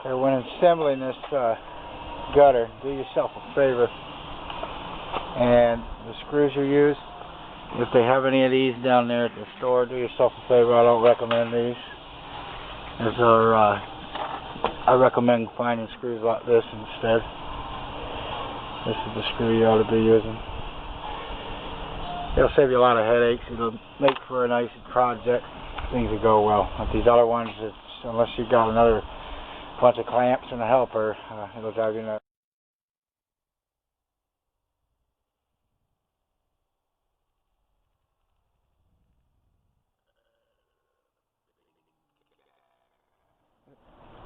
Okay, when assembling this gutter, do yourself a favor, and the screws you use, if they have any of these down there at the store, do yourself a favor. I don't recommend these. I recommend finding screws like this instead. This is the screw you ought to be using. It'll save you a lot of headaches. It'll make for a nice project. Things will go well. But these other ones, unless you got another bunch of clamps and a helper, it'll drive you nuts.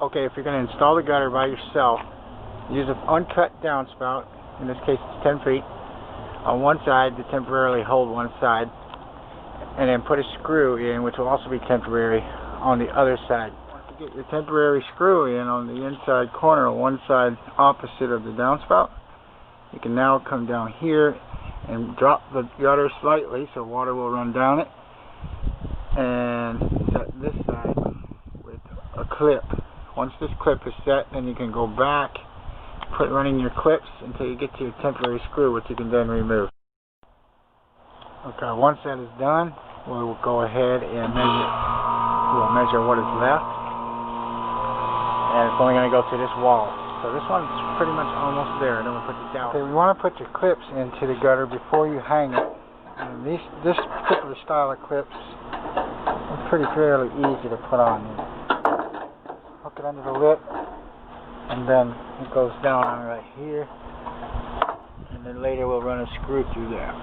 Okay, if you're going to install the gutter by yourself, use an uncut downspout. In this case, it's 10 feet. On one side to temporarily hold one side, and then put a screw in, which will also be temporary, on the other side. Once you get your temporary screw in on the inside corner on one side opposite of the downspout, you can now come down here and drop the gutter slightly so water will run down it, and set this side with a clip. Once this clip is set, then you can go back, running your clips until you get to your temporary screw, which you can then remove. Okay, once that is done, we'll go ahead and measure. We'll measure what is left, and it's only going to go to this wall. So this one's pretty much almost there, and then we'll put it down. Okay, we want to put your clips into the gutter before you hang it. And this particular style of clips is fairly easy to put on. Hook it under the lip, and then it goes down right here, and then later we'll run a screw through there.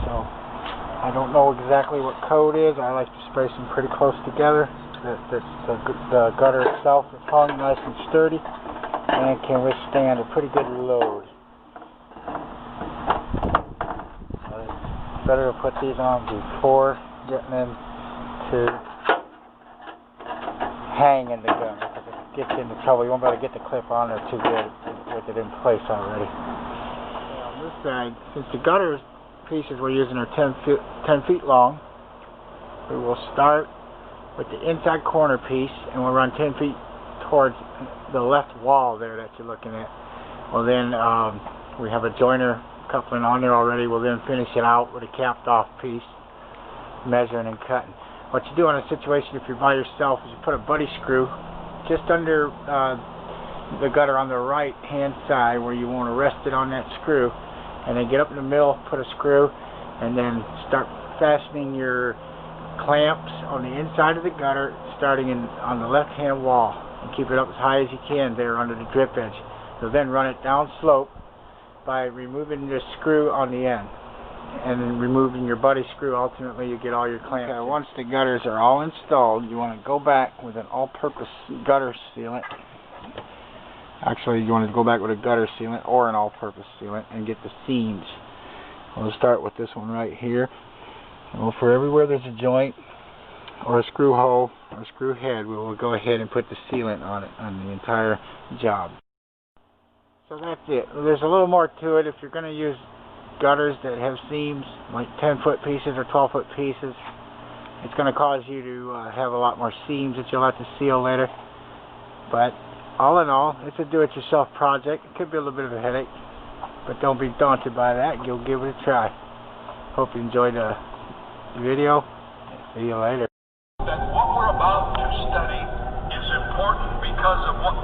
So I don't know exactly what code is. I like to space them pretty close together. The gutter itself is hung nice and sturdy, and it can withstand a pretty good load. So it's better to put these on before getting into hanging the gun, because it gets into trouble. You won't be able to get the clip on there too good with it in place already. On this side, since the gutter pieces we're using are 10 feet long, we will start with the inside corner piece, and we'll run 10 feet towards the left wall there that you're looking at. Well, then we have a joiner coupling on there already. We'll then finish it out with a capped off piece, measuring and cutting. What you do in a situation if you're by yourself is you put a buddy screw just under the gutter on the right hand side where you want to rest it on that screw, and then get up in the middle, put a screw, and then start fastening your clamps on the inside of the gutter, starting on the left hand wall, and keep it up as high as you can there under the drip edge. You'll then run it down slope by removing the screw on the end, and then removing your buddy screw. Ultimately you get all your clamps. Okay, once the gutters are all installed, you want to go back with an all-purpose gutter sealant. Actually, you want to go back with a gutter sealant or an all-purpose sealant and get the seams. We'll start with this one right here. Well, for everywhere there's a joint or a screw hole or a screw head, we will go ahead and put the sealant on it on the entire job. So that's it. There's a little more to it. If you're going to use gutters that have seams, like 10-foot pieces or 12-foot pieces, it's going to cause you to have a lot more seams that you'll have to seal later. But all in all, it's a do-it-yourself project. It could be a little bit of a headache, but don't be daunted by that. You'll give it a try. Hope you enjoyed the video. See you later. That what we're about to study is important because of what